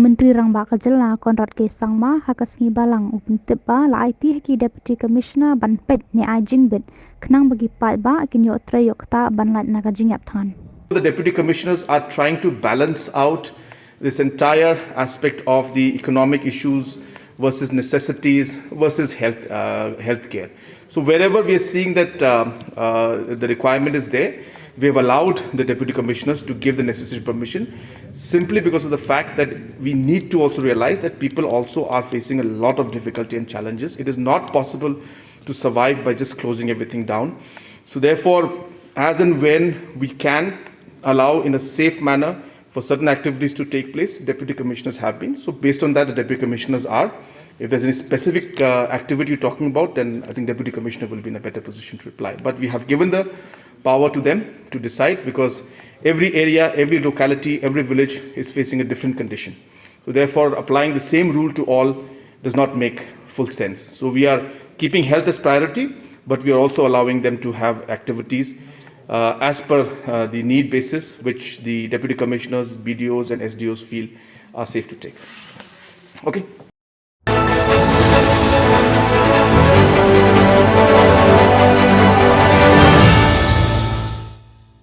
Menteri Rang Ba Kajela Konrad K Sangma hakas ngi balang upin tibba la IT ki Deputy Commissioner ban pet ni ajing bit kenang bagi pat ba kin yo tre yok ta ban lat naga jingyap than. The deputy commissioners are trying to balance out this entire aspect of the economic issues versus necessities versus healthcare. So wherever we are seeing that the requirement is there, we have allowed the deputy commissioners to give the necessary permission simply because of the fact that we need to also realize that people also are facing a lot of difficulty and challenges. It is not possible to survive by just closing everything down. So therefore, as and when we can allow in a safe manner for certain activities to take place, deputy commissioners have been. So based on that, the deputy commissioners are. If there's any specific activity you're talking about, then I think deputy commissioner will be in a better position to reply. But we have given the power to them to decide because every area, every locality, every village is facing a different condition. So therefore, applying the same rule to all does not make full sense. So we are keeping health as priority, but we are also allowing them to have activities as per the need basis, which the deputy commissioners, BDOs and SDOs feel are safe to take. Okay.